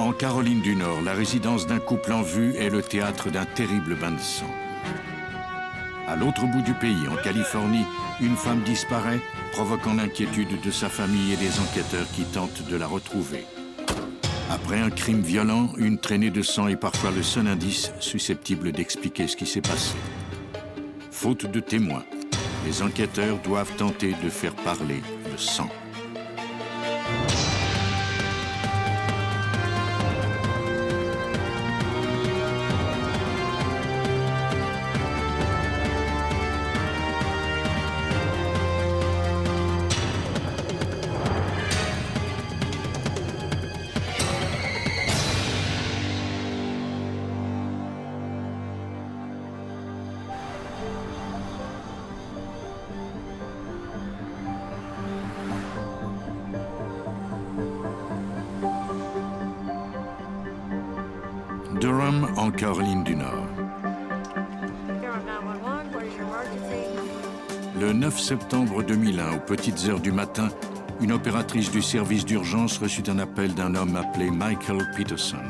En Caroline du Nord, la résidence d'un couple en vue est le théâtre d'un terrible bain de sang. À l'autre bout du pays, en Californie, une femme disparaît, provoquant l'inquiétude de sa famille et des enquêteurs qui tentent de la retrouver. Après un crime violent, une traînée de sang est parfois le seul indice susceptible d'expliquer ce qui s'est passé. Faute de témoins, les enquêteurs doivent tenter de faire parler le sang. Durham, en Caroline du Nord. Le 9 septembre 2001, aux petites heures du matin, une opératrice du service d'urgence reçut un appel d'un homme appelé Michael Peterson.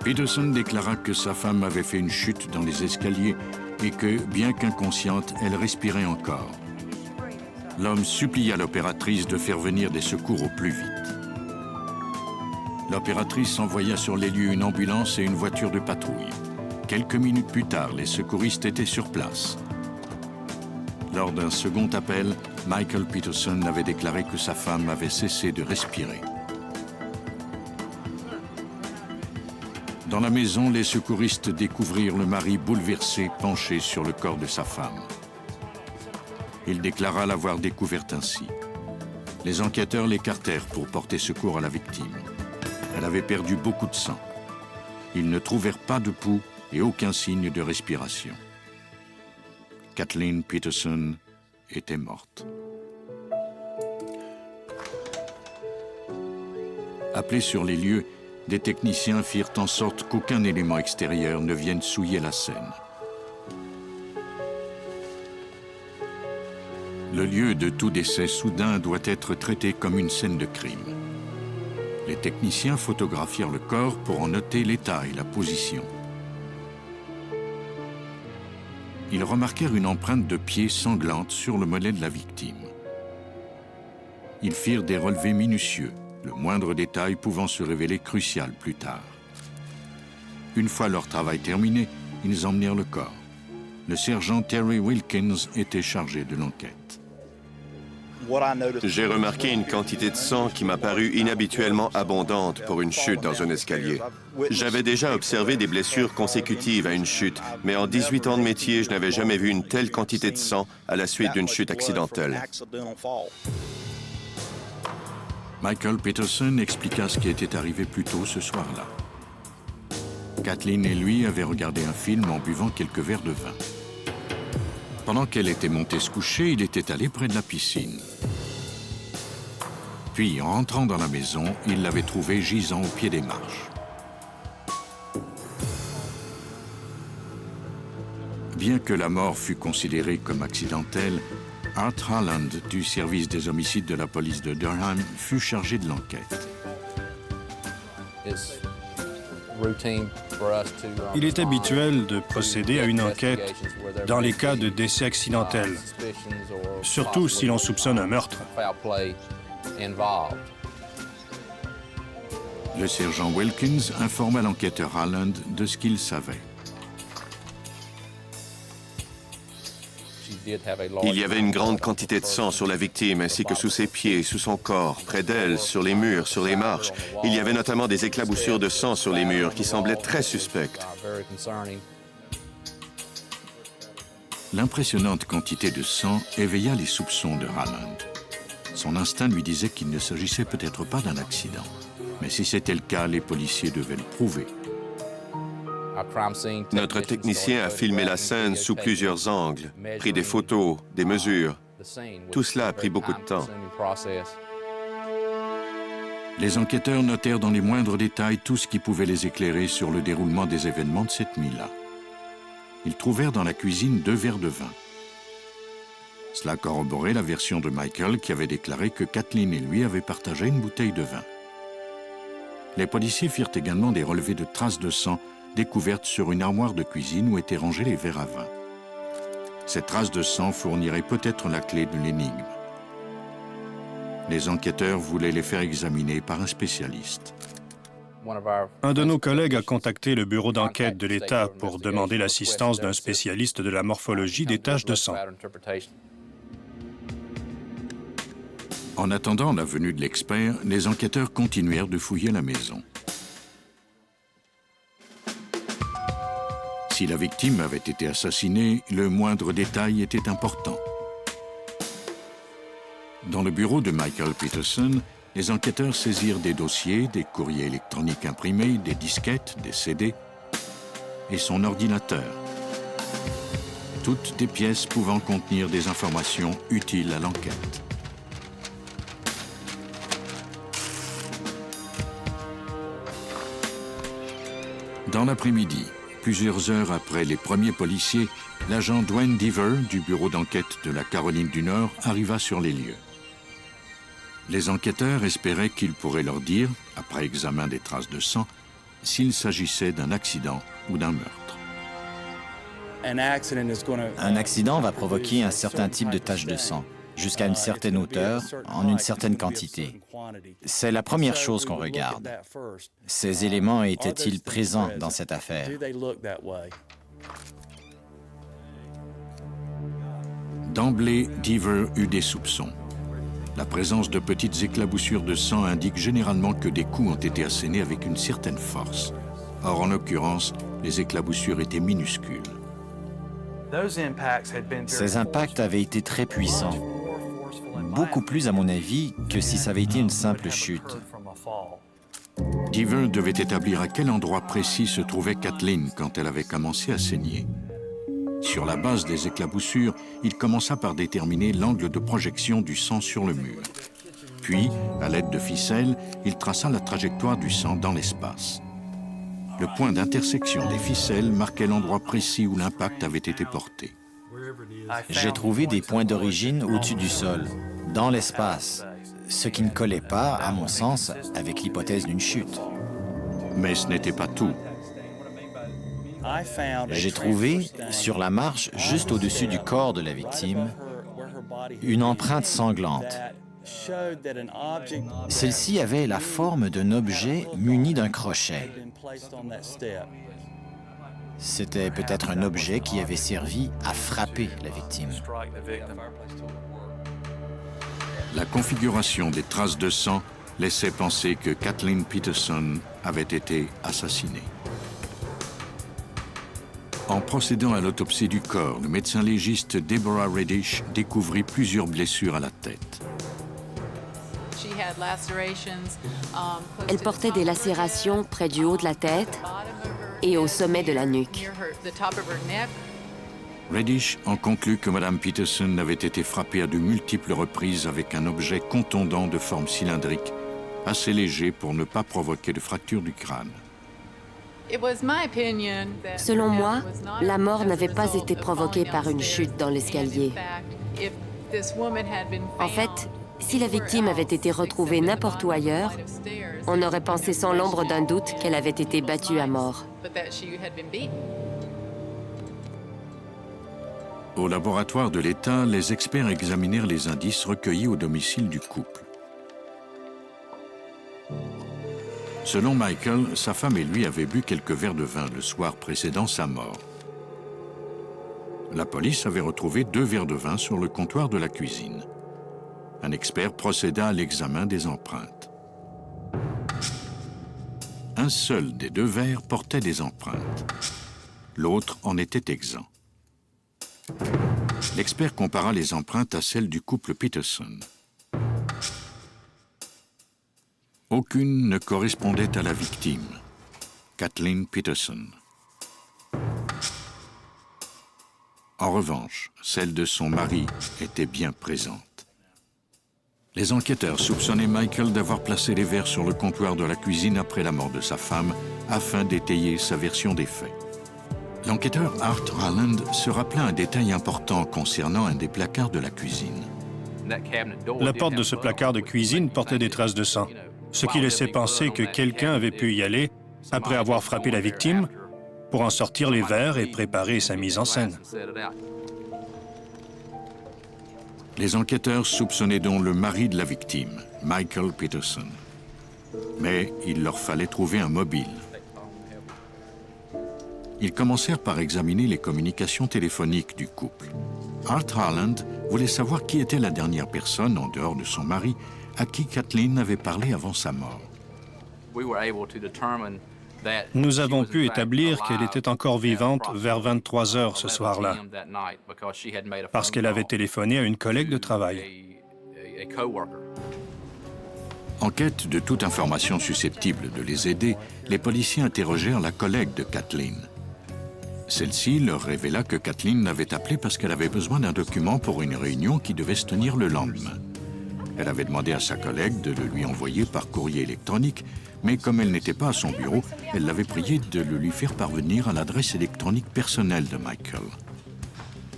Peterson déclara que sa femme avait fait une chute dans les escaliers et que, bien qu'inconsciente, elle respirait encore. L'homme supplia l'opératrice de faire venir des secours au plus vite. L'opératrice envoya sur les lieux une ambulance et une voiture de patrouille. Quelques minutes plus tard, les secouristes étaient sur place. Lors d'un second appel, Michael Peterson avait déclaré que sa femme avait cessé de respirer. Dans la maison, les secouristes découvrirent le mari bouleversé, penché sur le corps de sa femme. Il déclara l'avoir découverte ainsi. Les enquêteurs l'écartèrent pour porter secours à la victime. Elle avait perdu beaucoup de sang. Ils ne trouvèrent pas de pouls et aucun signe de respiration. Kathleen Peterson était morte. Appelés sur les lieux, des techniciens firent en sorte qu'aucun élément extérieur ne vienne souiller la scène. Le lieu de tout décès soudain doit être traité comme une scène de crime. Les techniciens photographièrent le corps pour en noter l'état et la position. Ils remarquèrent une empreinte de pied sanglante sur le mollet de la victime. Ils firent des relevés minutieux, le moindre détail pouvant se révéler crucial plus tard. Une fois leur travail terminé, ils emmenèrent le corps. Le sergent Terry Wilkins était chargé de l'enquête. J'ai remarqué une quantité de sang qui m'a paru inhabituellement abondante pour une chute dans un escalier. J'avais déjà observé des blessures consécutives à une chute, mais en 18 ans de métier, je n'avais jamais vu une telle quantité de sang à la suite d'une chute accidentelle. Michael Peterson expliqua ce qui était arrivé plus tôt ce soir-là. Kathleen et lui avaient regardé un film en buvant quelques verres de vin. Pendant qu'elle était montée se coucher, il était allé près de la piscine. Puis, en rentrant dans la maison, il l'avait trouvée gisant au pied des marches. Bien que la mort fût considérée comme accidentelle, Art Holland, du service des homicides de la police de Durham, fut chargé de l'enquête. Il est habituel de procéder à une enquête dans les cas de décès accidentel, surtout si l'on soupçonne un meurtre. Le sergent Wilkins informa l'enquêteur Holland de ce qu'il savait. Il y avait une grande quantité de sang sur la victime, ainsi que sous ses pieds, sous son corps, près d'elle, sur les murs, sur les marches. Il y avait notamment des éclaboussures de sang sur les murs qui semblaient très suspectes. L'impressionnante quantité de sang éveilla les soupçons de Holland. Son instinct lui disait qu'il ne s'agissait peut-être pas d'un accident. Mais si c'était le cas, les policiers devaient le prouver. Notre technicien a filmé la scène sous plusieurs angles, pris des photos, des mesures. Tout cela a pris beaucoup de temps. Les enquêteurs notèrent dans les moindres détails tout ce qui pouvait les éclairer sur le déroulement des événements de cette nuit-là. Ils trouvèrent dans la cuisine 2 verres de vin. Cela corroborait la version de Michael qui avait déclaré que Kathleen et lui avaient partagé une bouteille de vin. Les policiers firent également des relevés de traces de sang découvertes sur une armoire de cuisine où étaient rangés les verres à vin. Ces traces de sang fourniraient peut-être la clé de l'énigme. Les enquêteurs voulaient les faire examiner par un spécialiste. Un de nos collègues a contacté le bureau d'enquête de l'État pour demander l'assistance d'un spécialiste de la morphologie des taches de sang. En attendant la venue de l'expert, les enquêteurs continuèrent de fouiller la maison. Si la victime avait été assassinée, le moindre détail était important. Dans le bureau de Michael Peterson, les enquêteurs saisirent des dossiers, des courriers électroniques imprimés, des disquettes, des CD et son ordinateur. Toutes des pièces pouvant contenir des informations utiles à l'enquête. Dans l'après-midi, plusieurs heures après les premiers policiers, l'agent Dwayne Deaver du bureau d'enquête de la Caroline du Nord arriva sur les lieux. Les enquêteurs espéraient qu'il pourrait leur dire, après examen des traces de sang, s'il s'agissait d'un accident ou d'un meurtre. Un accident va provoquer un certain type de tache de sang, jusqu'à une certaine hauteur, en une certaine quantité. C'est la première chose qu'on regarde. Ces éléments étaient-ils présents dans cette affaire? D'emblée, Deaver eut des soupçons. La présence de petites éclaboussures de sang indique généralement que des coups ont été assénés avec une certaine force. Or, en l'occurrence, les éclaboussures étaient minuscules. Ces impacts avaient été très puissants. Beaucoup plus, à mon avis, que si ça avait été une simple chute. Deaver devait établir à quel endroit précis se trouvait Kathleen quand elle avait commencé à saigner. Sur la base des éclaboussures, il commença par déterminer l'angle de projection du sang sur le mur. Puis, à l'aide de ficelles, il traça la trajectoire du sang dans l'espace. Le point d'intersection des ficelles marquait l'endroit précis où l'impact avait été porté. J'ai trouvé des points d'origine au-dessus du sol, dans l'espace, ce qui ne collait pas, à mon sens, avec l'hypothèse d'une chute. Mais ce n'était pas tout. J'ai trouvé, sur la marche juste au-dessus du corps de la victime, une empreinte sanglante. Celle-ci avait la forme d'un objet muni d'un crochet. C'était peut-être un objet qui avait servi à frapper la victime. La configuration des traces de sang laissait penser que Kathleen Peterson avait été assassinée. En procédant à l'autopsie du corps, le médecin légiste Deborah Reddish découvrit plusieurs blessures à la tête. Elle portait des lacérations près du haut de la tête et au sommet de la nuque. Reddish en conclut que Mme Peterson avait été frappée à de multiples reprises avec un objet contondant de forme cylindrique, assez léger pour ne pas provoquer de fracture du crâne. Selon moi, la mort n'avait pas été provoquée par une chute dans l'escalier. En fait, si la victime avait été retrouvée n'importe où ailleurs, on aurait pensé sans l'ombre d'un doute qu'elle avait été battue à mort. Au laboratoire de l'État, les experts examinèrent les indices recueillis au domicile du couple. Selon Michael, sa femme et lui avaient bu quelques verres de vin le soir précédant sa mort. La police avait retrouvé 2 verres de vin sur le comptoir de la cuisine. Un expert procéda à l'examen des empreintes. Un seul des 2 verres portait des empreintes. L'autre en était exempt. L'expert compara les empreintes à celles du couple Peterson. Aucune ne correspondait à la victime, Kathleen Peterson. En revanche, celle de son mari était bien présente. Les enquêteurs soupçonnaient Michael d'avoir placé les verres sur le comptoir de la cuisine après la mort de sa femme, afin d'étayer sa version des faits. L'enquêteur Art Holland se rappela un détail important concernant un des placards de la cuisine. La porte de ce placard de cuisine portait des traces de sang. ce qui laissait penser que quelqu'un avait pu y aller après avoir frappé la victime pour en sortir les verres et préparer sa mise en scène. Les enquêteurs soupçonnaient donc le mari de la victime, Michael Peterson. Mais il leur fallait trouver un mobile. Ils commencèrent par examiner les communications téléphoniques du couple. Art Harland voulait savoir qui était la dernière personne, en dehors de son mari, à qui Kathleen avait parlé avant sa mort. Nous avons pu établir qu'elle était encore vivante vers 23 heures ce soir-là, parce qu'elle avait téléphoné à une collègue de travail. En quête de toute information susceptible de les aider, les policiers interrogèrent la collègue de Kathleen. Celle-ci leur révéla que Kathleen l'avait appelée parce qu'elle avait besoin d'un document pour une réunion qui devait se tenir le lendemain. Elle avait demandé à sa collègue de le lui envoyer par courrier électronique, mais comme elle n'était pas à son bureau, elle l'avait prié de le lui faire parvenir à l'adresse électronique personnelle de Michael.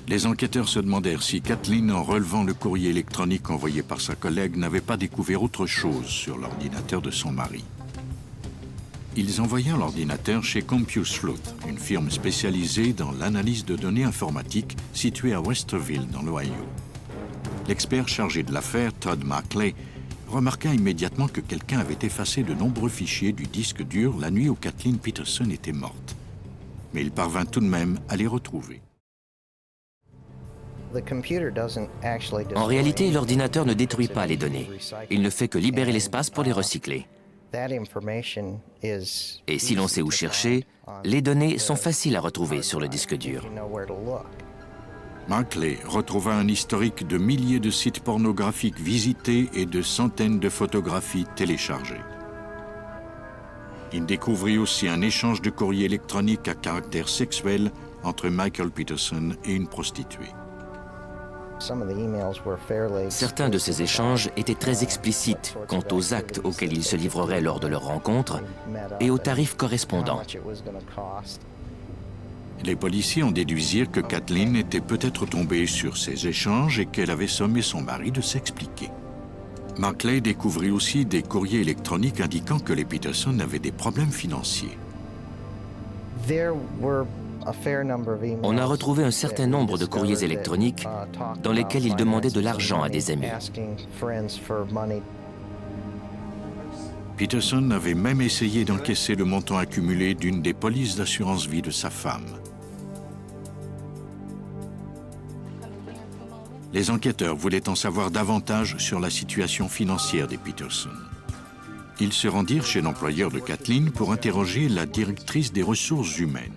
Les enquêteurs se demandèrent si Kathleen, en relevant le courrier électronique envoyé par sa collègue, n'avait pas découvert autre chose sur l'ordinateur de son mari. Ils envoyèrent l'ordinateur chez CompuSleuth, une firme spécialisée dans l'analyse de données informatiques située à Westerville, dans l'Ohio. L'expert chargé de l'affaire, Todd Markley, remarqua immédiatement que quelqu'un avait effacé de nombreux fichiers du disque dur la nuit où Kathleen Peterson était morte. Mais il parvint tout de même à les retrouver. En réalité, l'ordinateur ne détruit pas les données. Il ne fait que libérer l'espace pour les recycler. Et si l'on sait où chercher, les données sont faciles à retrouver sur le disque dur. Markley retrouva un historique de milliers de sites pornographiques visités et de centaines de photographies téléchargées. Il découvrit aussi un échange de courrier électronique à caractère sexuel entre Michael Peterson et une prostituée. Certains de ces échanges étaient très explicites quant aux actes auxquels ils se livreraient lors de leur rencontre et aux tarifs correspondants. Les policiers en déduisirent que Kathleen était peut-être tombée sur ces échanges et qu'elle avait sommé son mari de s'expliquer. Markley découvrit aussi des courriers électroniques indiquant que les Peterson avaient des problèmes financiers. On a retrouvé un certain nombre de courriers électroniques dans lesquels ils demandaient de l'argent à des amis. Peterson avait même essayé d'encaisser le montant accumulé d'une des polices d'assurance vie de sa femme. Les enquêteurs voulaient en savoir davantage sur la situation financière des Peterson. Ils se rendirent chez l'employeur de Kathleen pour interroger la directrice des ressources humaines.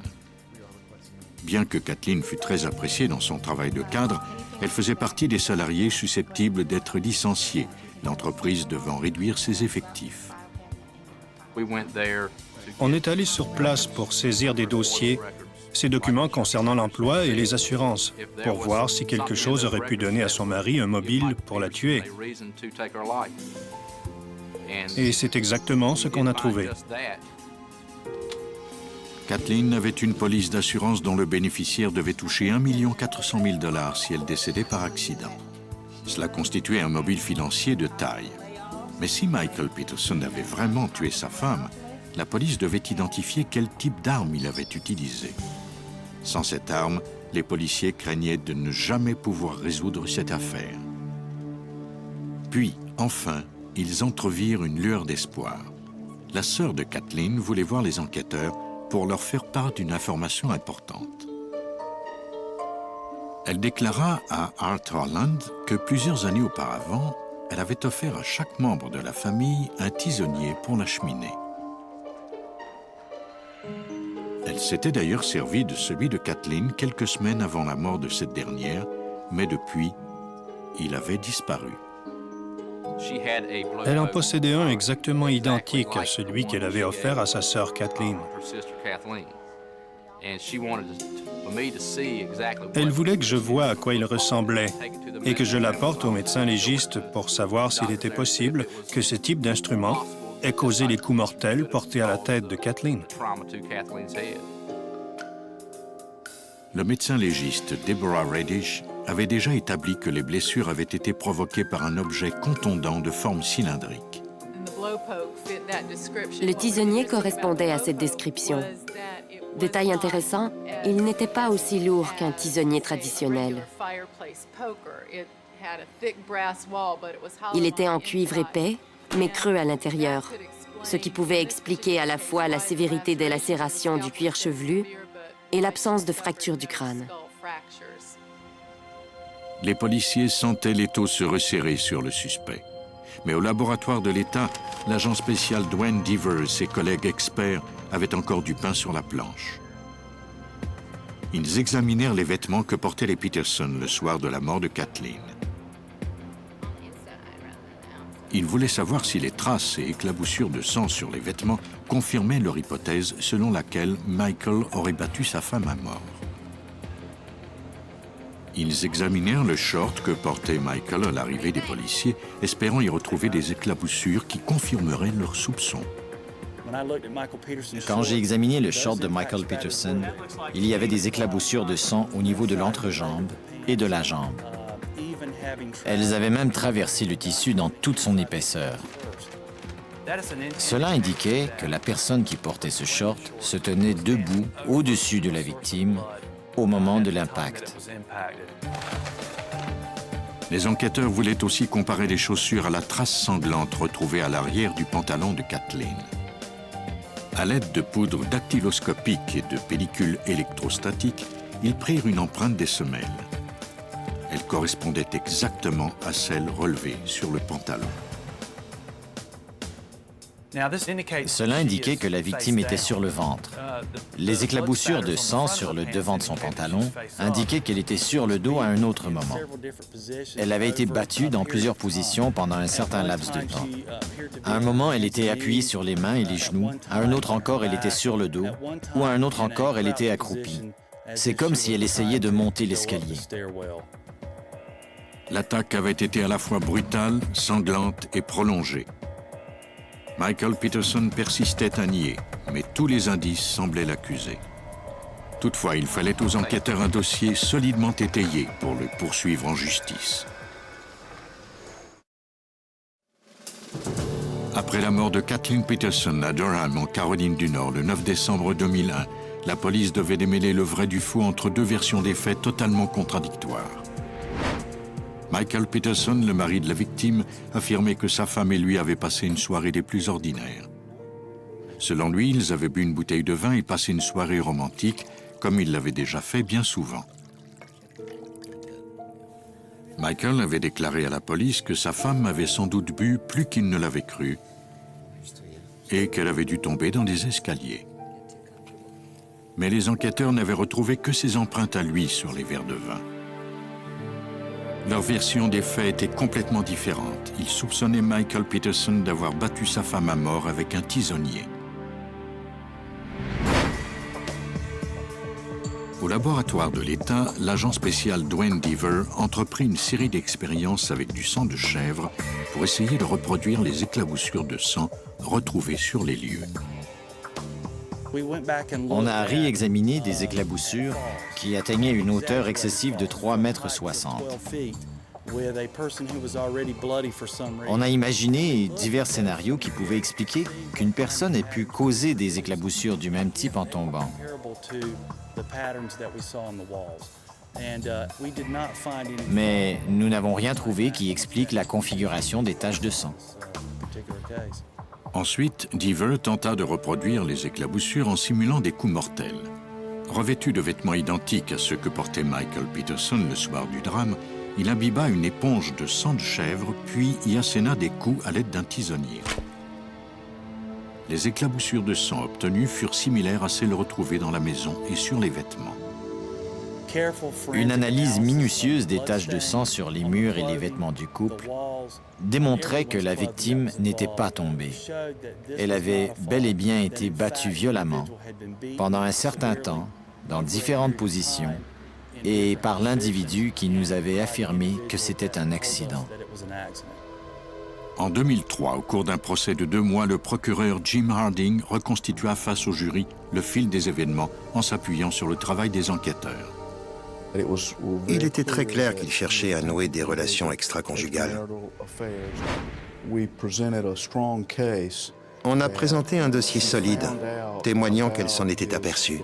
Bien que Kathleen fût très appréciée dans son travail de cadre, elle faisait partie des salariés susceptibles d'être licenciés, l'entreprise devant réduire ses effectifs. On est allé sur place pour saisir des dossiers, ces documents concernant l'emploi et les assurances, pour voir si quelque chose aurait pu donner à son mari un mobile pour la tuer. Et c'est exactement ce qu'on a trouvé. Kathleen avait une police d'assurance dont le bénéficiaire devait toucher 1 400 000 $ si elle décédait par accident. Cela constituait un mobile financier de taille. Mais si Michael Peterson avait vraiment tué sa femme, la police devait identifier quel type d'arme il avait utilisé. Sans cette arme, les policiers craignaient de ne jamais pouvoir résoudre cette affaire. Puis, enfin, ils entrevirent une lueur d'espoir. La sœur de Kathleen voulait voir les enquêteurs pour leur faire part d'une information importante. Elle déclara à Art Harland que plusieurs années auparavant, elle avait offert à chaque membre de la famille un tisonnier pour la cheminée. Elle s'était d'ailleurs servie de celui de Kathleen quelques semaines avant la mort de cette dernière, mais depuis, il avait disparu. Elle en possédait un exactement identique à celui qu'elle avait offert à sa sœur Kathleen. Elle voulait que je voie à quoi il ressemblait et que je l'apporte au médecin légiste pour savoir s'il était possible que ce type d'instrument ait causé les coups mortels portés à la tête de Kathleen. Le médecin légiste Deborah Reddish avait déjà établi que les blessures avaient été provoquées par un objet contondant de forme cylindrique. Le tisonnier correspondait à cette description. Détail intéressant, il n'était pas aussi lourd qu'un tisonnier traditionnel. Il était en cuivre épais, mais creux à l'intérieur, ce qui pouvait expliquer à la fois la sévérité des lacérations du cuir chevelu et l'absence de fracture du crâne. Les policiers sentaient l'étau se resserrer sur le suspect. Mais au laboratoire de l'État, l'agent spécial Dwayne Deaver et ses collègues experts avaient encore du pain sur la planche. Ils examinèrent les vêtements que portaient les Peterson le soir de la mort de Kathleen. Ils voulaient savoir si les traces et éclaboussures de sang sur les vêtements confirmaient leur hypothèse selon laquelle Michael aurait battu sa femme à mort. Ils examinèrent le short que portait Michael à l'arrivée des policiers, espérant y retrouver des éclaboussures qui confirmeraient leurs soupçons. Quand j'ai examiné le short de Michael Peterson, il y avait des éclaboussures de sang au niveau de l'entrejambe et de la jambe. Elles avaient même traversé le tissu dans toute son épaisseur. Cela indiquait que la personne qui portait ce short se tenait debout au-dessus de la victime au moment de l'impact. Les enquêteurs voulaient aussi comparer les chaussures à la trace sanglante retrouvée à l'arrière du pantalon de Kathleen. À l'aide de poudre dactyloscopique et de pellicules électrostatiques, ils prirent une empreinte des semelles. Elle correspondait exactement à celle relevée sur le pantalon. Cela indiquait que la victime était sur le ventre. Les éclaboussures de sang sur le devant de son pantalon indiquaient qu'elle était sur le dos à un autre moment. Elle avait été battue dans plusieurs positions pendant un certain laps de temps. À un moment, elle était appuyée sur les mains et les genoux. À un autre encore, elle était sur le dos. Ou à un autre encore, elle était accroupie. C'est comme si elle essayait de monter l'escalier. L'attaque avait été à la fois brutale, sanglante et prolongée. Michael Peterson persistait à nier, mais tous les indices semblaient l'accuser. Toutefois, il fallait aux enquêteurs un dossier solidement étayé pour le poursuivre en justice. Après la mort de Kathleen Peterson à Durham, en Caroline du Nord, le 9 décembre 2001, la police devait démêler le vrai du faux entre deux versions des faits totalement contradictoires. Michael Peterson, le mari de la victime, affirmait que sa femme et lui avaient passé une soirée des plus ordinaires. Selon lui, ils avaient bu une bouteille de vin et passé une soirée romantique, comme ils l'avaient déjà fait bien souvent. Michael avait déclaré à la police que sa femme avait sans doute bu plus qu'il ne l'avait cru et qu'elle avait dû tomber dans des escaliers. Mais les enquêteurs n'avaient retrouvé que ses empreintes à lui sur les verres de vin. Leur version des faits était complètement différente. Ils soupçonnaient Michael Peterson d'avoir battu sa femme à mort avec un tisonnier. Au laboratoire de l'État, l'agent spécial Dwayne Deaver entreprit une série d'expériences avec du sang de chèvre pour essayer de reproduire les éclaboussures de sang retrouvées sur les lieux. On a réexaminé des éclaboussures qui atteignaient une hauteur excessive de 3,60 m. On a imaginé divers scénarios qui pouvaient expliquer qu'une personne ait pu causer des éclaboussures du même type en tombant. Mais nous n'avons rien trouvé qui explique la configuration des taches de sang. Ensuite, Deaver tenta de reproduire les éclaboussures en simulant des coups mortels. Revêtu de vêtements identiques à ceux que portait Michael Peterson le soir du drame, il imbiba une éponge de sang de chèvre, puis y asséna des coups à l'aide d'un tisonnier. Les éclaboussures de sang obtenues furent similaires à celles retrouvées dans la maison et sur les vêtements. Une analyse minutieuse des taches de sang sur les murs et les vêtements du couple démontrait que la victime n'était pas tombée. Elle avait bel et bien été battue violemment, pendant un certain temps, dans différentes positions, et par l'individu qui nous avait affirmé que c'était un accident. En 2003, au cours d'un procès de 2 mois, le procureur Jim Harding reconstitua face au jury le fil des événements en s'appuyant sur le travail des enquêteurs. Il était très clair qu'il cherchait à nouer des relations extra-conjugales. On a présenté un dossier solide, témoignant qu'elle s'en était aperçue.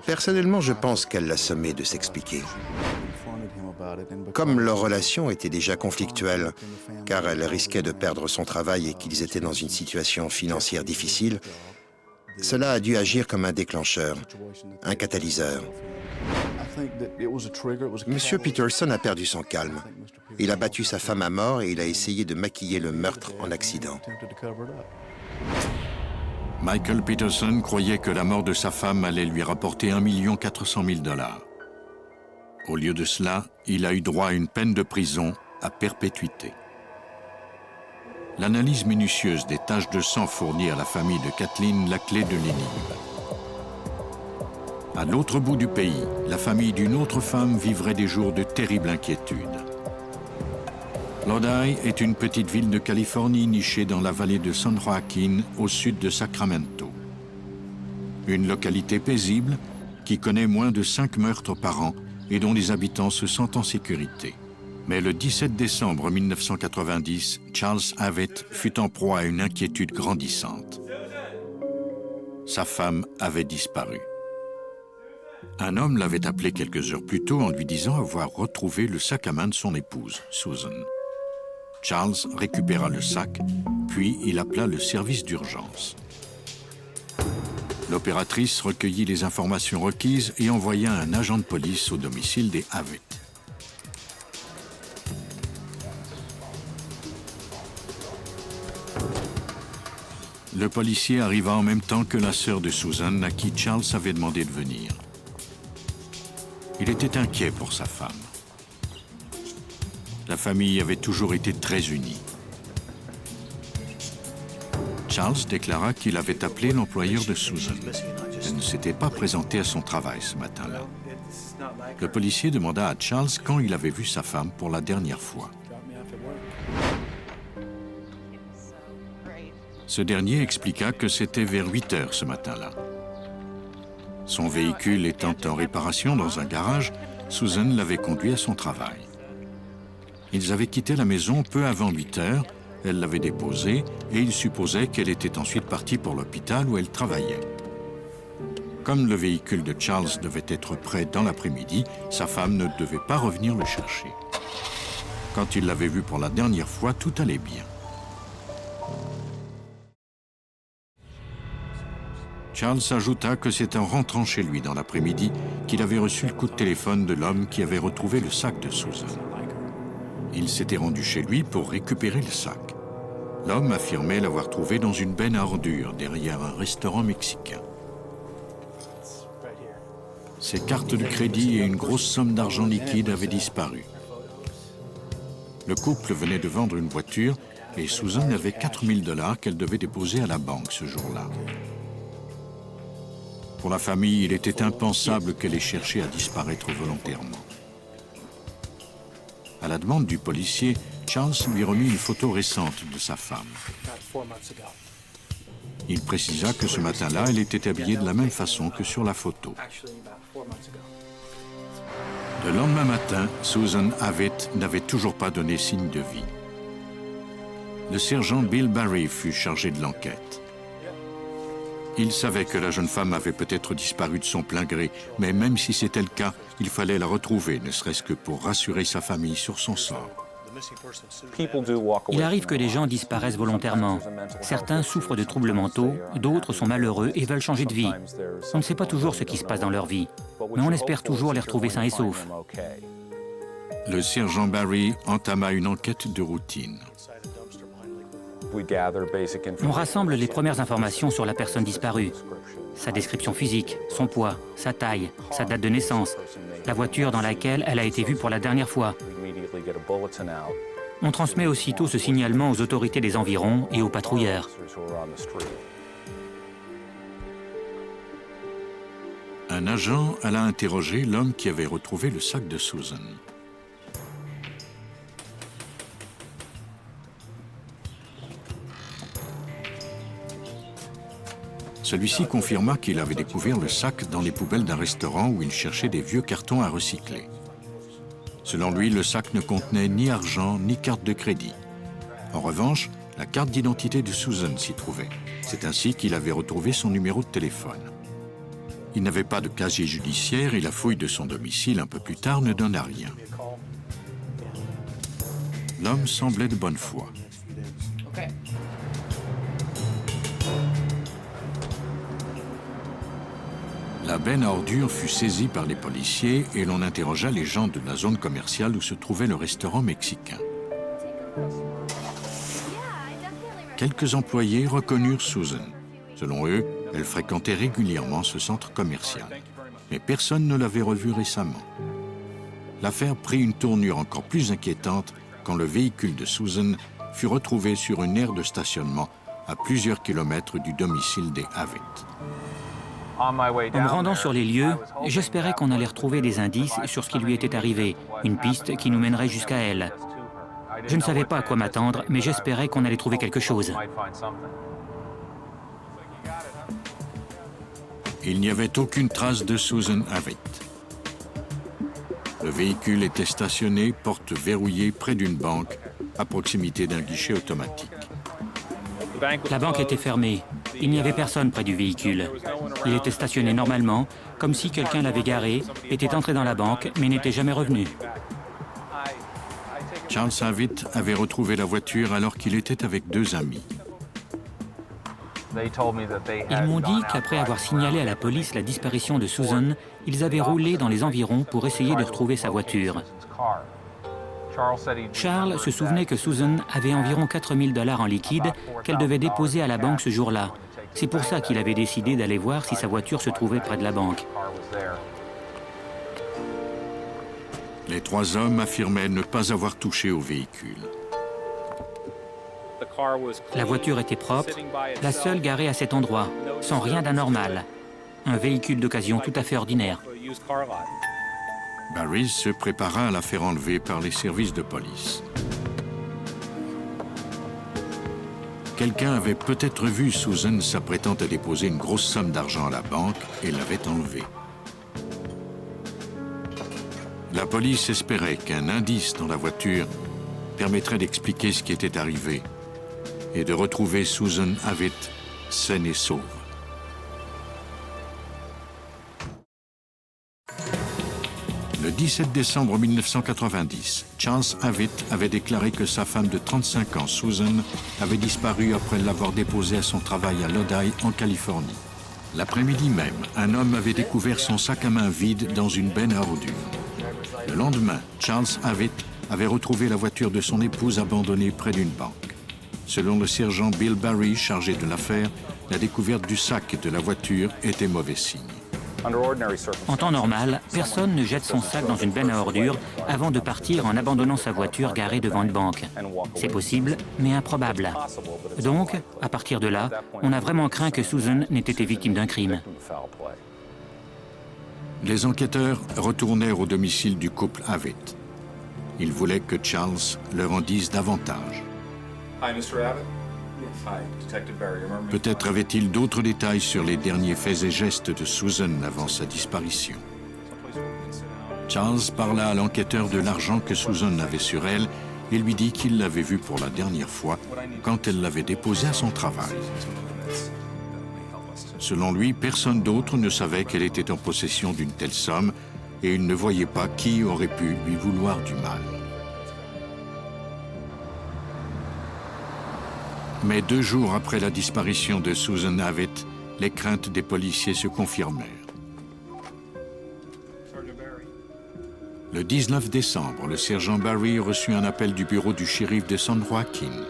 Personnellement, je pense qu'elle l'a sommé de s'expliquer. Comme leur relation était déjà conflictuelle, car elle risquait de perdre son travail et qu'ils étaient dans une situation financière difficile, cela a dû agir comme un déclencheur, un catalyseur. Monsieur Peterson a perdu son calme. Il a battu sa femme à mort et il a essayé de maquiller le meurtre en accident. Michael Peterson croyait que la mort de sa femme allait lui rapporter 1 400 000 $. Au lieu de cela, il a eu droit à une peine de prison à perpétuité. L'analyse minutieuse des taches de sang fournit à la famille de Kathleen la clé de l'énigme. À l'autre bout du pays, la famille d'une autre femme vivrait des jours de terrible inquiétude. Lodi est une petite ville de Californie nichée dans la vallée de San Joaquin, au sud de Sacramento. Une localité paisible qui connaît moins de 5 meurtres par an et dont les habitants se sentent en sécurité. Mais le 17 décembre 1990, Charles Avett fut en proie à une inquiétude grandissante. Sa femme avait disparu. Un homme l'avait appelé quelques heures plus tôt en lui disant avoir retrouvé le sac à main de son épouse, Susan. Charles récupéra le sac, puis il appela le service d'urgence. L'opératrice recueillit les informations requises et envoya un agent de police au domicile des Avett. Le policier arriva en même temps que la sœur de Susan, à qui Charles avait demandé de venir. Il était inquiet pour sa femme. La famille avait toujours été très unie. Charles déclara qu'il avait appelé l'employeur de Susan. Elle ne s'était pas présentée à son travail ce matin-là. Le policier demanda à Charles quand il avait vu sa femme pour la dernière fois. Ce dernier expliqua que c'était vers 8 heures ce matin-là. Son véhicule étant en réparation dans un garage, Susan l'avait conduit à son travail. Ils avaient quitté la maison peu avant 8 heures, elle l'avait déposée et il supposait qu'elle était ensuite partie pour l'hôpital où elle travaillait. Comme le véhicule de Charles devait être prêt dans l'après-midi, sa femme ne devait pas revenir le chercher. Quand il l'avait vue pour la dernière fois, tout allait bien. Charles ajouta que c'est en rentrant chez lui dans l'après-midi qu'il avait reçu le coup de téléphone de l'homme qui avait retrouvé le sac de Susan. Il s'était rendu chez lui pour récupérer le sac. L'homme affirmait l'avoir trouvé dans une benne à ordures derrière un restaurant mexicain. Ses cartes de crédit et une grosse somme d'argent liquide avaient disparu. Le couple venait de vendre une voiture et Susan avait 4 000 $ qu'elle devait déposer à la banque ce jour-là. Pour la famille, il était impensable qu'elle ait cherché à disparaître volontairement. À la demande du policier, Charles lui remit une photo récente de sa femme. Il précisa que ce matin-là, elle était habillée de la même façon que sur la photo. Le lendemain matin, Susan Avett n'avait toujours pas donné signe de vie. Le sergent Bill Barry fut chargé de l'enquête. Il savait que la jeune femme avait peut-être disparu de son plein gré, mais même si c'était le cas, il fallait la retrouver, ne serait-ce que pour rassurer sa famille sur son sort. Il arrive que les gens disparaissent volontairement. Certains souffrent de troubles mentaux, d'autres sont malheureux et veulent changer de vie. On ne sait pas toujours ce qui se passe dans leur vie, mais on espère toujours les retrouver sains et saufs. Le sergent Barry entama une enquête de routine. On rassemble les premières informations sur la personne disparue. Sa description physique, son poids, sa taille, sa date de naissance, la voiture dans laquelle elle a été vue pour la dernière fois. On transmet aussitôt ce signalement aux autorités des environs et aux patrouilleurs. Un agent alla interroger l'homme qui avait retrouvé le sac de Susan. Celui-ci confirma qu'il avait découvert le sac dans les poubelles d'un restaurant où il cherchait des vieux cartons à recycler. Selon lui, le sac ne contenait ni argent ni carte de crédit. En revanche, la carte d'identité de Susan s'y trouvait. C'est ainsi qu'il avait retrouvé son numéro de téléphone. Il n'avait pas de casier judiciaire et la fouille de son domicile un peu plus tard ne donna rien. L'homme semblait de bonne foi. La benne à ordures fut saisie par les policiers et l'on interrogea les gens de la zone commerciale où se trouvait le restaurant mexicain. Quelques employés reconnurent Susan. Selon eux, elle fréquentait régulièrement ce centre commercial. Mais personne ne l'avait revue récemment. L'affaire prit une tournure encore plus inquiétante quand le véhicule de Susan fut retrouvé sur une aire de stationnement à plusieurs kilomètres du domicile des Avett. En me rendant sur les lieux, j'espérais qu'on allait retrouver des indices sur ce qui lui était arrivé, une piste qui nous mènerait jusqu'à elle. Je ne savais pas à quoi m'attendre, mais j'espérais qu'on allait trouver quelque chose. Il n'y avait aucune trace de Susan Avett. Le véhicule était stationné, porte verrouillée, près d'une banque, à proximité d'un guichet automatique. La banque était fermée. Il n'y avait personne près du véhicule. Il était stationné normalement, comme si quelqu'un l'avait garé, était entré dans la banque, mais n'était jamais revenu. Charles Avett avait retrouvé la voiture alors qu'il était avec deux amis. Ils m'ont dit qu'après avoir signalé à la police la disparition de Susan, ils avaient roulé dans les environs pour essayer de retrouver sa voiture. Charles se souvenait que Susan avait environ 4 000 $ en liquide qu'elle devait déposer à la banque ce jour-là. C'est pour ça qu'il avait décidé d'aller voir si sa voiture se trouvait près de la banque. Les trois hommes affirmaient ne pas avoir touché au véhicule. La voiture était propre, la seule garée à cet endroit, sans rien d'anormal. Un véhicule d'occasion tout à fait ordinaire. Barry se prépara à la faire enlever par les services de police. Quelqu'un avait peut-être vu Susan s'apprêtant à déposer une grosse somme d'argent à la banque et l'avait enlevée. La police espérait qu'un indice dans la voiture permettrait d'expliquer ce qui était arrivé et de retrouver Susan Avett saine et sauve. Le 17 décembre 1990, Charles Avett avait déclaré que sa femme de 35 ans, Susan, avait disparu après l'avoir déposée à son travail à Lodi, en Californie. L'après-midi même, un homme avait découvert son sac à main vide dans une benne à ordures. Le lendemain, Charles Avett avait retrouvé la voiture de son épouse abandonnée près d'une banque. Selon le sergent Bill Barry, chargé de l'affaire, la découverte du sac et de la voiture était mauvais signe. En temps normal, personne ne jette son sac dans une benne à ordures avant de partir en abandonnant sa voiture garée devant une banque. C'est possible, mais improbable. Donc, à partir de là, on a vraiment craint que Susan n'ait été victime d'un crime. Les enquêteurs retournèrent au domicile du couple Avett. Ils voulaient que Charles leur en dise davantage. Peut-être avait-il d'autres détails sur les derniers faits et gestes de Susan avant sa disparition. Charles parla à l'enquêteur de l'argent que Susan avait sur elle et lui dit qu'il l'avait vue pour la dernière fois quand elle l'avait déposé à son travail. Selon lui, personne d'autre ne savait qu'elle était en possession d'une telle somme et il ne voyait pas qui aurait pu lui vouloir du mal. Mais 2 jours après la disparition de Susan Avett, les craintes des policiers se confirmèrent. Le 19 décembre, le sergent Barry reçut un appel du bureau du shérif de San Joaquin.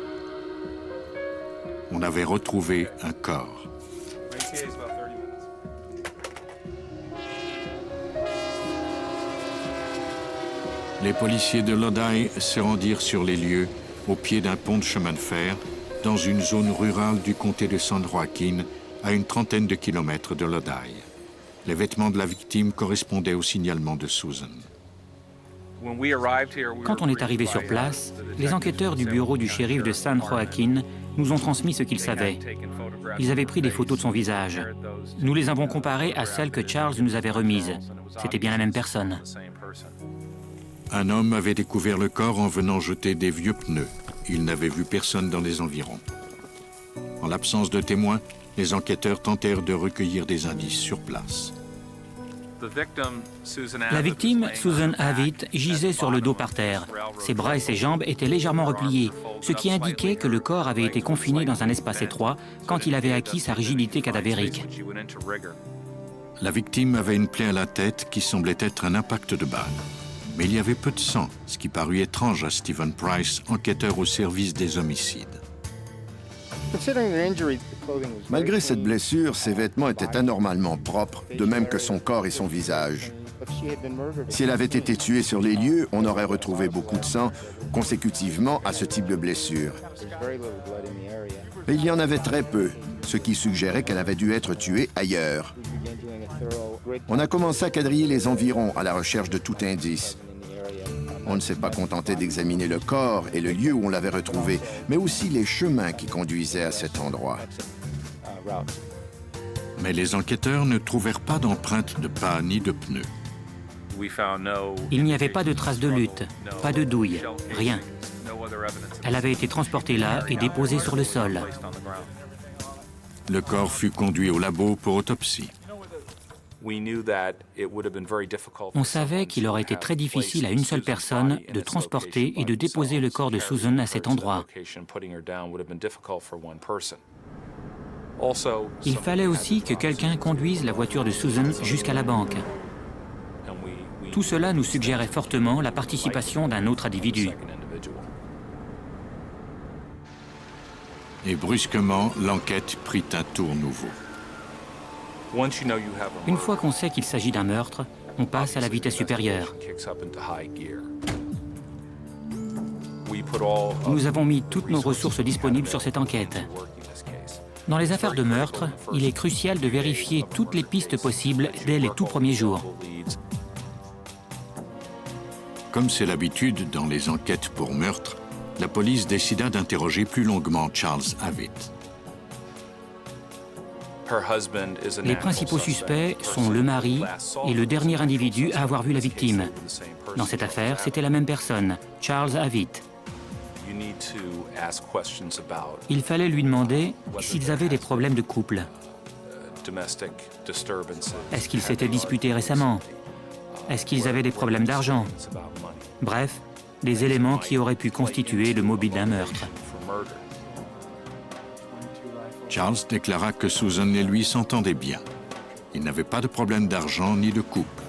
On avait retrouvé un corps. Les policiers de Lodi se rendirent sur les lieux, au pied d'un pont de chemin de fer, dans une zone rurale du comté de San Joaquin, à une trentaine de kilomètres de Lodi. Les vêtements de la victime correspondaient au signalement de Susan. Quand on est arrivé sur place, les enquêteurs du bureau du shérif de San Joaquin nous ont transmis ce qu'ils savaient. Ils avaient pris des photos de son visage. Nous les avons comparées à celles que Charles nous avait remises. C'était bien la même personne. Un homme avait découvert le corps en venant jeter des vieux pneus. Il n'avait vu personne dans les environs. En l'absence de témoins, les enquêteurs tentèrent de recueillir des indices sur place. La victime, Susan Avitt, gisait sur le dos par terre. Ses bras et ses jambes étaient légèrement repliés, ce qui indiquait que le corps avait été confiné dans un espace étroit quand il avait acquis sa rigidité cadavérique. La victime avait une plaie à la tête qui semblait être un impact de balle. Mais il y avait peu de sang, ce qui parut étrange à Stephen Price, enquêteur au service des homicides. Malgré cette blessure, ses vêtements étaient anormalement propres, de même que son corps et son visage. Si elle avait été tuée sur les lieux, on aurait retrouvé beaucoup de sang consécutivement à ce type de blessure. Mais il y en avait très peu, ce qui suggérait qu'elle avait dû être tuée ailleurs. On a commencé à quadriller les environs à la recherche de tout indice. On ne s'est pas contenté d'examiner le corps et le lieu où on l'avait retrouvé, mais aussi les chemins qui conduisaient à cet endroit. Mais les enquêteurs ne trouvèrent pas d'empreintes de pas ni de pneus. Il n'y avait pas de traces de lutte, pas de douille, rien. Elle avait été transportée là et déposée sur le sol. Le corps fut conduit au labo pour autopsie. On savait qu'il aurait été très difficile à une seule personne de transporter et de déposer le corps de Susan à cet endroit. Il fallait aussi que quelqu'un conduise la voiture de Susan jusqu'à la banque. Tout cela nous suggérait fortement la participation d'un autre individu. Et brusquement, l'enquête prit un tour nouveau. Une fois qu'on sait qu'il s'agit d'un meurtre, on passe à la vitesse supérieure. Nous avons mis toutes nos ressources disponibles sur cette enquête. Dans les affaires de meurtre, il est crucial de vérifier toutes les pistes possibles dès les tout premiers jours. Comme c'est l'habitude dans les enquêtes pour meurtre, la police décida d'interroger plus longuement Charles Avitt. Les principaux suspects sont le mari et le dernier individu à avoir vu la victime. Dans cette affaire, c'était la même personne, Charles Avitt. Il fallait lui demander s'ils avaient des problèmes de couple. Est-ce qu'ils s'étaient disputés récemment? Est-ce qu'ils avaient des problèmes d'argent? Bref, des éléments qui auraient pu constituer le mobile d'un meurtre. Charles déclara que Susan et lui s'entendaient bien. Ils n'avaient pas de problème d'argent ni de couple.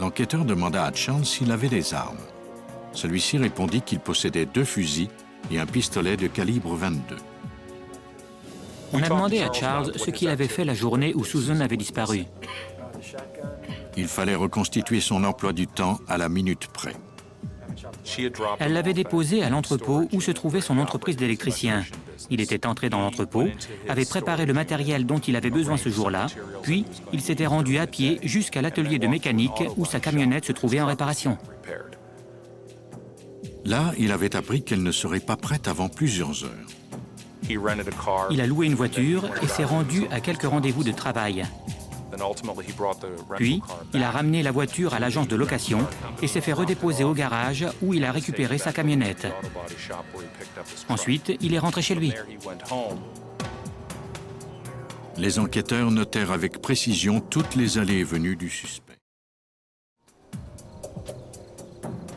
L'enquêteur demanda à Charles s'il avait des armes. Celui-ci répondit qu'il possédait 2 fusils et un pistolet de calibre 22. On a demandé à Charles ce qu'il avait fait la journée où Susan avait disparu. Il fallait reconstituer son emploi du temps à la minute près. Elle l'avait déposé à l'entrepôt où se trouvait son entreprise d'électricien. Il était entré dans l'entrepôt, avait préparé le matériel dont il avait besoin ce jour-là, puis il s'était rendu à pied jusqu'à l'atelier de mécanique où sa camionnette se trouvait en réparation. Là, il avait appris qu'elle ne serait pas prête avant plusieurs heures. Il a loué une voiture et s'est rendu à quelques rendez-vous de travail. Puis, il a ramené la voiture à l'agence de location et s'est fait redéposer au garage où il a récupéré sa camionnette. Ensuite, il est rentré chez lui. Les enquêteurs notèrent avec précision toutes les allées et venues du suspect.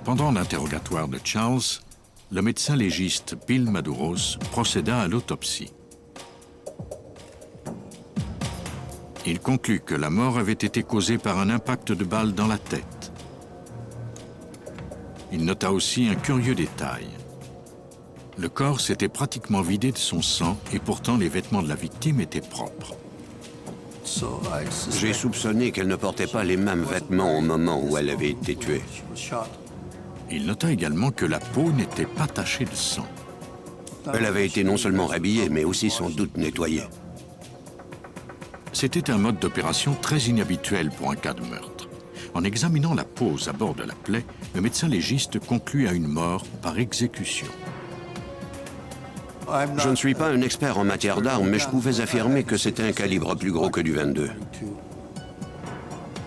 Pendant l'interrogatoire de Charles, le médecin légiste Bill Maduros procéda à l'autopsie. Il conclut que la mort avait été causée par un impact de balle dans la tête. Il nota aussi un curieux détail. Le corps s'était pratiquement vidé de son sang et pourtant les vêtements de la victime étaient propres. J'ai soupçonné qu'elle ne portait pas les mêmes vêtements au moment où elle avait été tuée. Il nota également que la peau n'était pas tachée de sang. Elle avait été non seulement rhabillée, mais aussi sans doute nettoyée. C'était un mode d'opération très inhabituel pour un cas de meurtre. En examinant la peau aux abords de la plaie, le médecin légiste conclut à une mort par exécution. Je ne suis pas un expert en matière d'armes, mais je pouvais affirmer que c'était un calibre plus gros que du 22.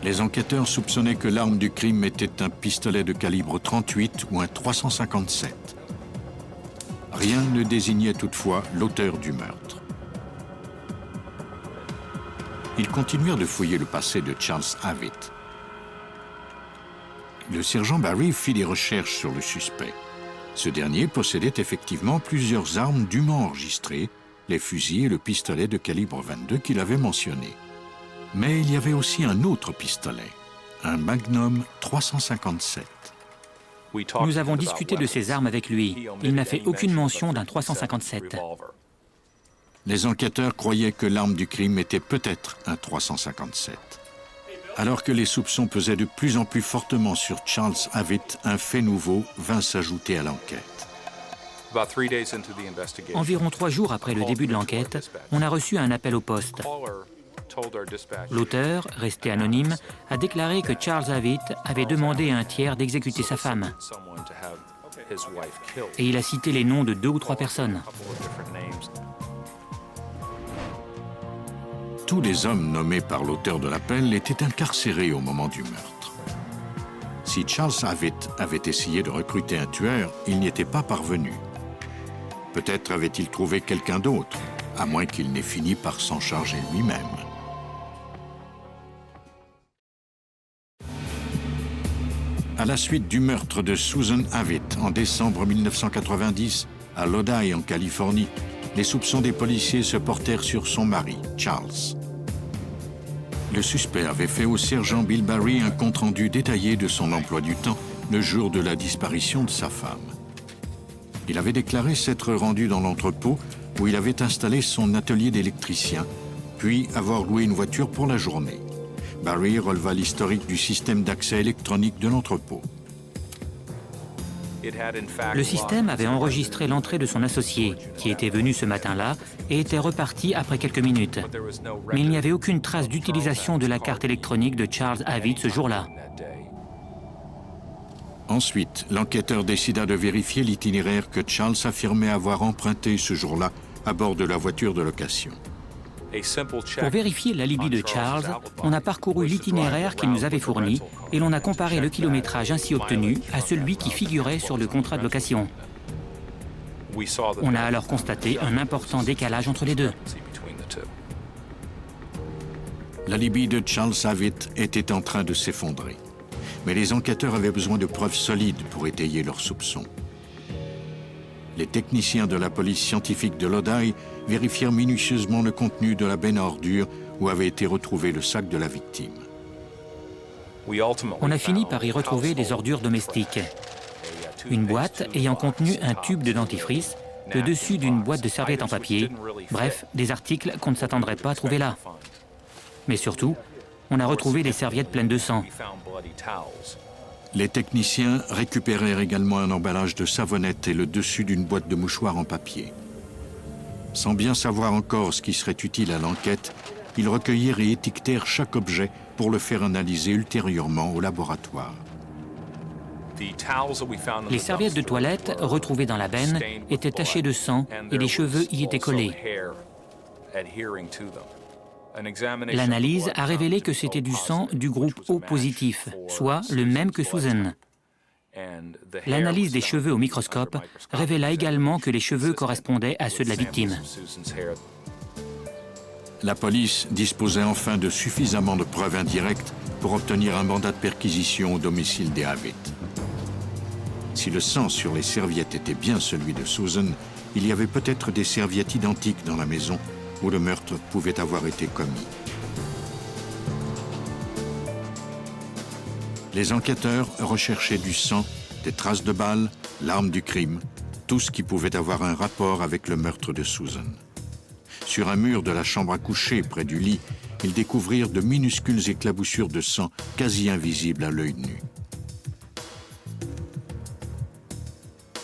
Les enquêteurs soupçonnaient que l'arme du crime était un pistolet de calibre 38 ou un 357. Rien ne désignait toutefois l'auteur du meurtre. Ils continuèrent de fouiller le passé de Charles Avitt. Le sergent Barry fit des recherches sur le suspect. Ce dernier possédait effectivement plusieurs armes dûment enregistrées, les fusils et le pistolet de calibre 22 qu'il avait mentionné. Mais il y avait aussi un autre pistolet, un Magnum 357. Nous avons discuté de ces armes avec lui. Il n'a fait aucune mention d'un 357. Les enquêteurs croyaient que l'arme du crime était peut-être un 357. Alors que les soupçons pesaient de plus en plus fortement sur Charles Avitt, un fait nouveau vint s'ajouter à l'enquête. Environ 3 jours après le début de l'enquête, on a reçu un appel au poste. L'auteur, resté anonyme, a déclaré que Charles Avitt avait demandé à un tiers d'exécuter sa femme. Et il a cité les noms de 2 ou 3 personnes. Tous les hommes nommés par l'auteur de l'appel étaient incarcérés au moment du meurtre. Si Charles Avitt avait essayé de recruter un tueur, il n'y était pas parvenu. Peut-être avait-il trouvé quelqu'un d'autre, à moins qu'il n'ait fini par s'en charger lui-même. À la suite du meurtre de Susan Avitt en décembre 1990 à Lodi en Californie, les soupçons des policiers se portèrent sur son mari, Charles. Le suspect avait fait au sergent Bill Barry un compte-rendu détaillé de son emploi du temps le jour de la disparition de sa femme. Il avait déclaré s'être rendu dans l'entrepôt où il avait installé son atelier d'électricien, puis avoir loué une voiture pour la journée. Barry releva l'historique du système d'accès électronique de l'entrepôt. Le système avait enregistré l'entrée de son associé, qui était venu ce matin-là et était reparti après quelques minutes. Mais il n'y avait aucune trace d'utilisation de la carte électronique de Charles Avitt ce jour-là. Ensuite, l'enquêteur décida de vérifier l'itinéraire que Charles affirmait avoir emprunté ce jour-là à bord de la voiture de location. Pour vérifier l'alibi de Charles, on a parcouru l'itinéraire qu'il nous avait fourni et l'on a comparé le kilométrage ainsi obtenu à celui qui figurait sur le contrat de location. On a alors constaté un important décalage entre les deux. L'alibi de Charles Avitt était en train de s'effondrer. Mais les enquêteurs avaient besoin de preuves solides pour étayer leurs soupçons. Les techniciens de la police scientifique de Lodi vérifièrent minutieusement le contenu de la benne à ordures où avait été retrouvé le sac de la victime. On a fini par y retrouver des ordures domestiques. Une boîte ayant contenu un tube de dentifrice, le dessus d'une boîte de serviettes en papier, bref, des articles qu'on ne s'attendrait pas à trouver là. Mais surtout, on a retrouvé des serviettes pleines de sang. Les techniciens récupérèrent également un emballage de savonnette et le dessus d'une boîte de mouchoirs en papier. Sans bien savoir encore ce qui serait utile à l'enquête, ils recueillirent et étiquetèrent chaque objet pour le faire analyser ultérieurement au laboratoire. Les serviettes de toilette retrouvées dans la benne étaient tachées de sang et les cheveux y étaient collés. L'analyse a révélé que c'était du sang du groupe O positif, soit le même que Susan. L'analyse des cheveux au microscope révéla également que les cheveux correspondaient à ceux de la victime. La police disposait enfin de suffisamment de preuves indirectes pour obtenir un mandat de perquisition au domicile des Avitt. Si le sang sur les serviettes était bien celui de Susan, il y avait peut-être des serviettes identiques dans la maison où le meurtre pouvait avoir été commis. Les enquêteurs recherchaient du sang, des traces de balles, l'arme du crime, tout ce qui pouvait avoir un rapport avec le meurtre de Susan. Sur un mur de la chambre à coucher près du lit, ils découvrirent de minuscules éclaboussures de sang quasi invisibles à l'œil nu.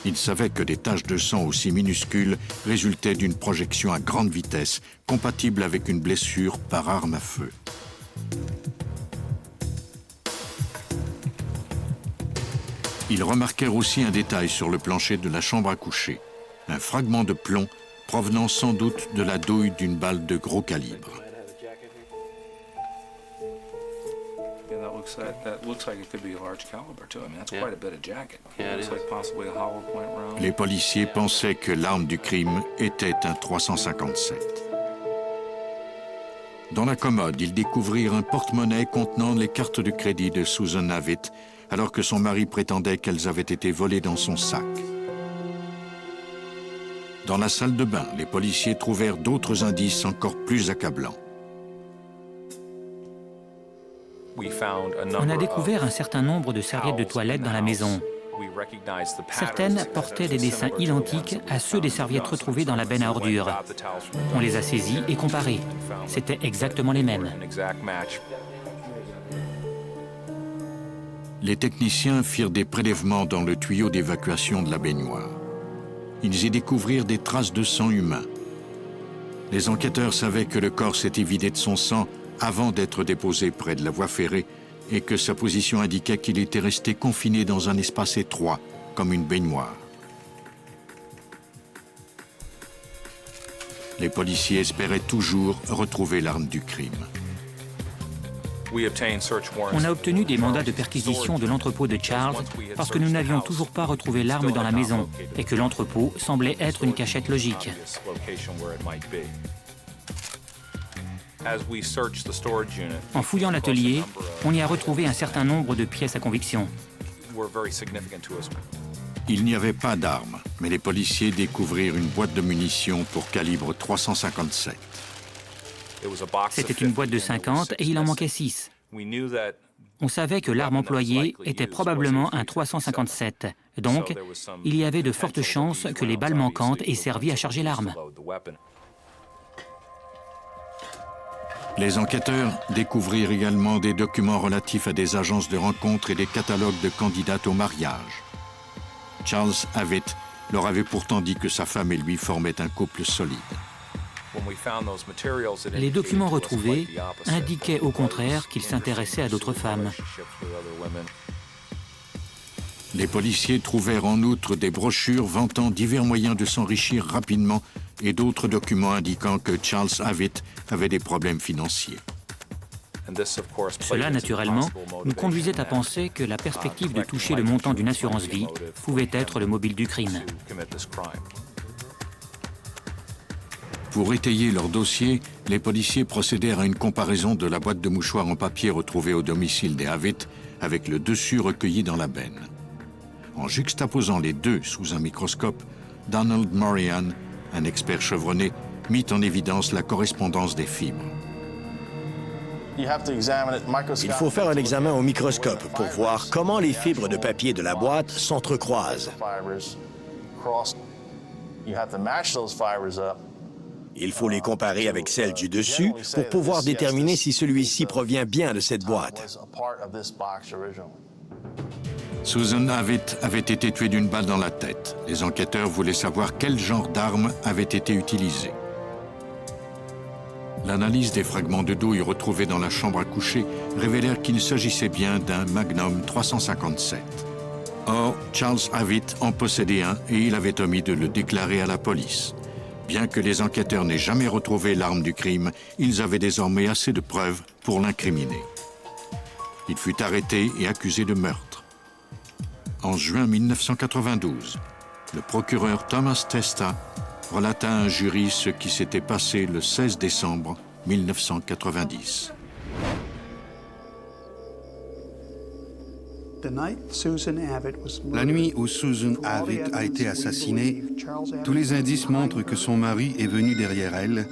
Ils savaient que des taches de sang aussi minuscules résultaient d'une projection à grande vitesse, compatible avec une blessure par arme à feu. Ils remarquèrent aussi un détail sur le plancher de la chambre à coucher, un fragment de plomb provenant sans doute de la douille d'une balle de gros calibre. Les policiers pensaient que l'arme du crime était un 357. Dans la commode, ils découvrirent un porte-monnaie contenant les cartes de crédit de Susan Avitt, alors que son mari prétendait qu'elles avaient été volées dans son sac. Dans la salle de bain, les policiers trouvèrent d'autres indices encore plus accablants. On a découvert un certain nombre de serviettes de toilette dans la maison. Certaines portaient des dessins identiques à ceux des serviettes retrouvées dans la benne à ordures. On les a saisies et comparées. C'étaient exactement les mêmes. Les techniciens firent des prélèvements dans le tuyau d'évacuation de la baignoire. Ils y découvrirent des traces de sang humain. Les enquêteurs savaient que le corps s'était vidé de son sang avant d'être déposé près de la voie ferrée et que sa position indiquait qu'il était resté confiné dans un espace étroit, comme une baignoire. Les policiers espéraient toujours retrouver l'arme du crime. On a obtenu des mandats de perquisition de l'entrepôt de Charles parce que nous n'avions toujours pas retrouvé l'arme dans la maison et que l'entrepôt semblait être une cachette logique. En fouillant l'atelier, on y a retrouvé un certain nombre de pièces à conviction. Il n'y avait pas d'armes, mais les policiers découvrirent une boîte de munitions pour calibre 357. C'était une boîte de 50 et il en manquait 6. On savait que l'arme employée était probablement un 357. Donc, il y avait de fortes chances que les balles manquantes aient servi à charger l'arme. Les enquêteurs découvrirent également des documents relatifs à des agences de rencontres et des catalogues de candidates au mariage. Charles Avitt leur avait pourtant dit que sa femme et lui formaient un couple solide. Les documents retrouvés indiquaient au contraire qu'il s'intéressait à d'autres femmes. Les policiers trouvèrent en outre des brochures vantant divers moyens de s'enrichir rapidement et d'autres documents indiquant que Charles Avitt avait des problèmes financiers. Cela, naturellement, nous conduisait à penser que la perspective de toucher le montant d'une assurance vie pouvait être le mobile du crime. Pour étayer leur dossier, les policiers procédèrent à une comparaison de la boîte de mouchoirs en papier retrouvée au domicile des Avitt avec le dessus recueilli dans la benne. En juxtaposant les deux sous un microscope, Donald Morian, un expert chevronné, mit en évidence la correspondance des fibres. Il faut faire un examen au microscope pour voir comment les fibres de papier de la boîte s'entrecroisent. Il faut les comparer avec celles du dessus pour pouvoir déterminer si celui-ci provient bien de cette boîte. Susan Avitt avait été tuée d'une balle dans la tête. Les enquêteurs voulaient savoir quel genre d'arme avait été utilisé. L'analyse des fragments de douille retrouvés dans la chambre à coucher révélèrent qu'il s'agissait bien d'un Magnum 357. Or, Charles Avitt en possédait un et il avait omis de le déclarer à la police. Bien que les enquêteurs n'aient jamais retrouvé l'arme du crime, ils avaient désormais assez de preuves pour l'incriminer. Il fut arrêté et accusé de meurtre. En juin 1992, le procureur Thomas Testa relata à un jury ce qui s'était passé le 16 décembre 1990. La nuit où Susan Avitt a été assassinée, tous les indices montrent que son mari est venu derrière elle.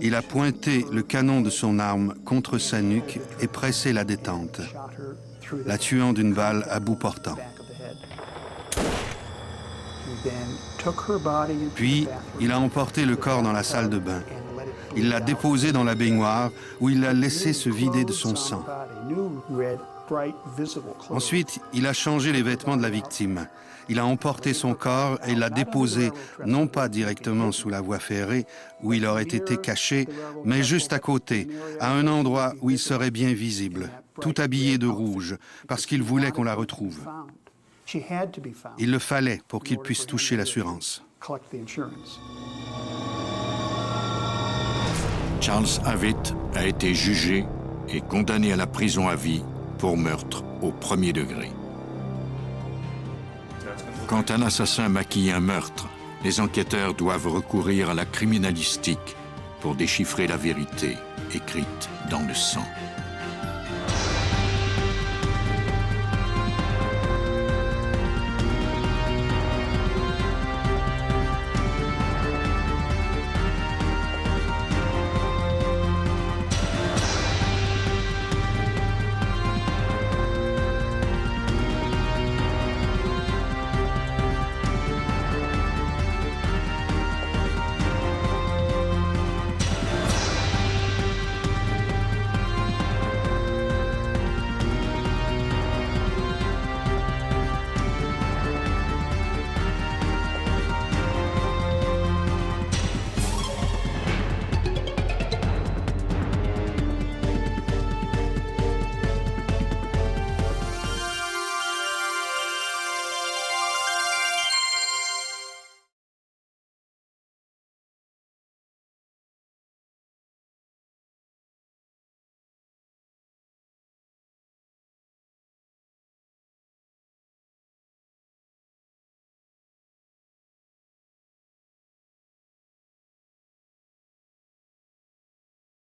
Il a pointé le canon de son arme contre sa nuque et pressé la détente, la tuant d'une balle à bout portant. Puis, il a emporté le corps dans la salle de bain. Il l'a déposé dans la baignoire où il l'a laissé se vider de son sang. Ensuite, il a changé les vêtements de la victime. Il a emporté son corps et l'a déposé non pas directement sous la voie ferrée où il aurait été caché, mais juste à côté, à un endroit où il serait bien visible, tout habillé de rouge, parce qu'il voulait qu'on la retrouve. Il le fallait pour qu'il puisse toucher l'assurance. Charles Avitt a été jugé est condamné à la prison à vie pour meurtre au premier degré. Quand un assassin maquille un meurtre, les enquêteurs doivent recourir à la criminalistique pour déchiffrer la vérité écrite dans le sang.